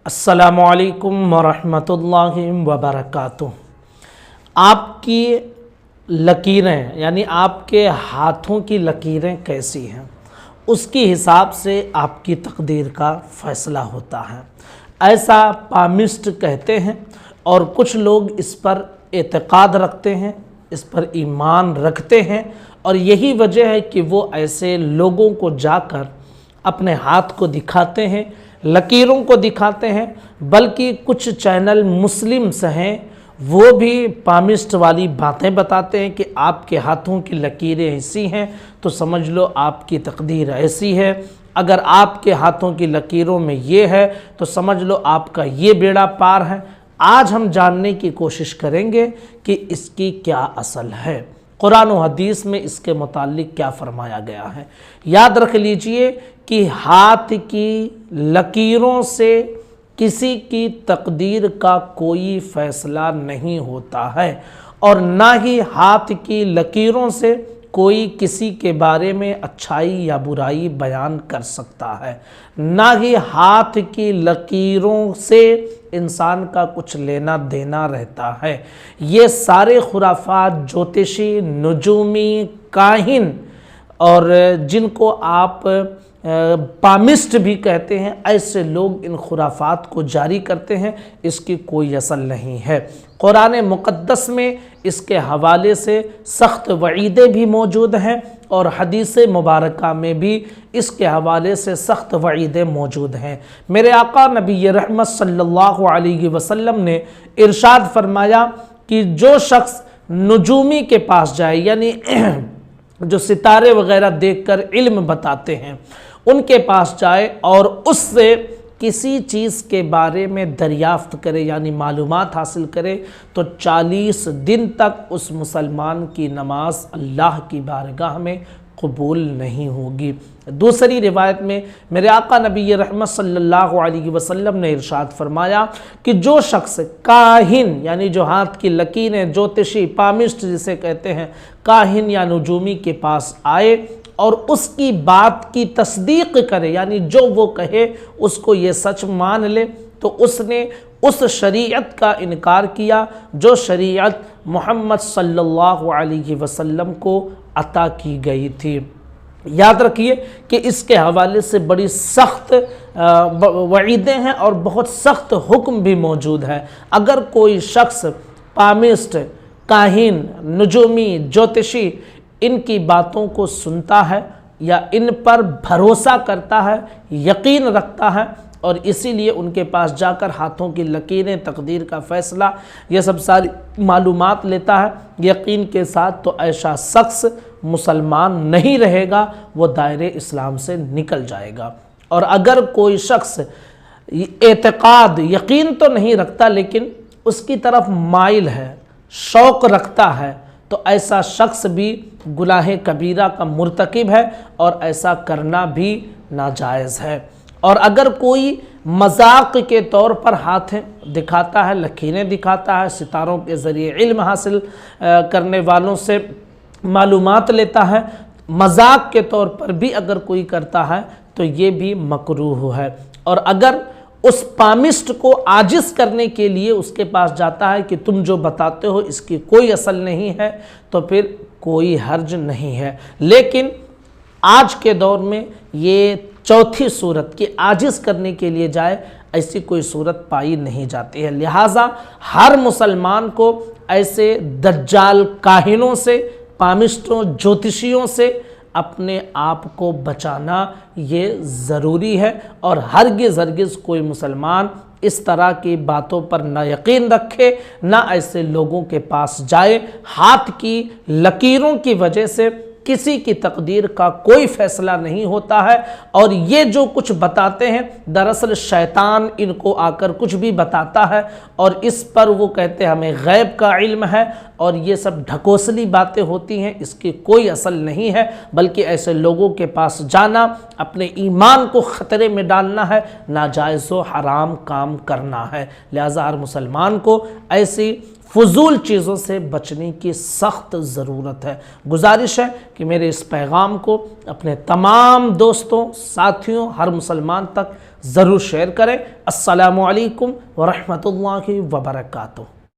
अस्सलामुअलैकुम वरहमतुल्लाहि वबरकातुह। आपकी लकीरें यानी आपके हाथों की लकीरें कैसी हैं, उसके हिसाब से आपकी तकदीर का फ़ैसला होता है, ऐसा पामिस्ट कहते हैं। और कुछ लोग इस पर एतक़ाद रखते हैं, इस पर ईमान रखते हैं, और यही वजह है कि वो ऐसे लोगों को जाकर अपने हाथ को दिखाते हैं, लकीरों को दिखाते हैं। बल्कि कुछ चैनल मुस्लिम्स हैं, वो भी पामिस्ट वाली बातें बताते हैं कि आपके हाथों की लकीरें ऐसी हैं तो समझ लो आपकी तकदीर ऐसी है, अगर आपके हाथों की लकीरों में ये है तो समझ लो आपका ये बेड़ा पार है। आज हम जानने की कोशिश करेंगे कि इसकी क्या असल है, कुरान और हदीस में इसके मुताल्लिक क्या फरमाया गया है। याद रख लीजिए कि हाथ की लकीरों से किसी की तकदीर का कोई फ़ैसला नहीं होता है, और ना ही हाथ की लकीरों से कोई किसी के बारे में अच्छाई या बुराई बयान कर सकता है, ना ही हाथ की लकीरों से इंसान का कुछ लेना देना रहता है। ये सारे खुराफात, ज्योतिषी, नुजूमी, काहिन और जिनको आप पामिस्ट भी कहते हैं, ऐसे लोग इन खुराफात को जारी करते हैं, इसकी कोई असल नहीं है। कुरान मुक़द्दस में इसके हवाले से सख्त वईदें भी मौजूद हैं और हदीस मुबारका में भी इसके हवाले से सख्त वईदें मौजूद हैं। मेरे आका नबी रहमत सल्लल्लाहु अलैहि वसल्लम ने इरशाद फरमाया कि जो शख्स नुजूमी के पास जाए, यानी जो सितारे वगैरह देखकर इल्म बताते हैं, उनके पास जाए और उससे किसी चीज़ के बारे में दरियाफ्त करे यानी मालूमात हासिल करे, तो 40 दिन तक उस मुसलमान की नमाज अल्लाह की बारगाह में कबूल नहीं होगी। दूसरी रिवायत में मेरे आका नबी रहमत सल्लल्लाहु अलैहि वसल्लम ने इरशाद फरमाया कि जो शख्स काहिन यानी जो हाथ की लकीरें, ज्योतिषी, पामिस्ट जिसे कहते हैं, काहिन या नुजूमी के पास आए और उसकी बात की तस्दीक करे, यानी जो वो कहे उसको ये सच मान ले, तो उसने उस शरीयत का इनकार किया जो शरीयत मोहम्मद सल्लल्लाहु अलैहि वसल्लम को अता की गई थी। याद रखिए कि इसके हवाले से बड़ी सख्त वईदें हैं और बहुत सख्त हुक्म भी मौजूद है। अगर कोई शख्स पामिस्ट, काहिन, नुजूमी, ज्योतिषी इनकी बातों को सुनता है या इन पर भरोसा करता है, यकीन रखता है, और इसीलिए उनके पास जाकर हाथों की लकीरें, तकदीर का फ़ैसला, ये सब सारी मालूमात लेता है यकीन के साथ, तो ऐसा शख्स मुसलमान नहीं रहेगा, वो दायरे इस्लाम से निकल जाएगा। और अगर कोई शख्स एतक़ाद, यकीन तो नहीं रखता लेकिन उसकी तरफ माइल है, शौक़ रखता है, तो ऐसा शख्स भी गुनाह कबीरा का मुर्तकिब है और ऐसा करना भी नाजायज़ है। और अगर कोई मजाक के तौर पर हाथ दिखाता है, लकीरें दिखाता है, सितारों के ज़रिए इल्म हासिल करने वालों से मालूमात लेता है, मजाक के तौर पर भी अगर कोई करता है तो ये भी मकरूह है। और अगर उस पामिस्ट को आजिज़ करने के लिए उसके पास जाता है कि तुम जो बताते हो इसकी कोई असल नहीं है, तो फिर कोई हर्ज नहीं है। लेकिन आज के दौर में ये चौथी सूरत की आजिज़ करने के लिए जाए, ऐसी कोई सूरत पाई नहीं जाती है। लिहाजा हर मुसलमान को ऐसे दज्जाल काहिनों से, पामिस्टों, ज्योतिषियों से अपने आप को बचाना ये ज़रूरी है। और हरगिज़ कोई मुसलमान इस तरह की बातों पर ना यकीन रखे, ना ऐसे लोगों के पास जाए। हाथ की लकीरों की वजह से किसी की तकदीर का कोई फ़ैसला नहीं होता है, और ये जो कुछ बताते हैं दरअसल शैतान इनको आकर कुछ भी बताता है और इस पर वो कहते हैं हमें गैब का इल्म है, और ये सब ढकोसली बातें होती हैं, इसकी कोई असल नहीं है। बल्कि ऐसे लोगों के पास जाना अपने ईमान को ख़तरे में डालना है, नाजायज़ व हराम काम करना है। लिहाजा हर मुसलमान को ऐसी फजूल चीज़ों से बचने की सख्त ज़रूरत है। गुजारिश है कि मेरे इस पैगाम को अपने तमाम दोस्तों, साथियों, हर मुसलमान तक ضرور شیئر کریں۔ السلام علیکم ورحمۃ اللہ وبرکاتہ۔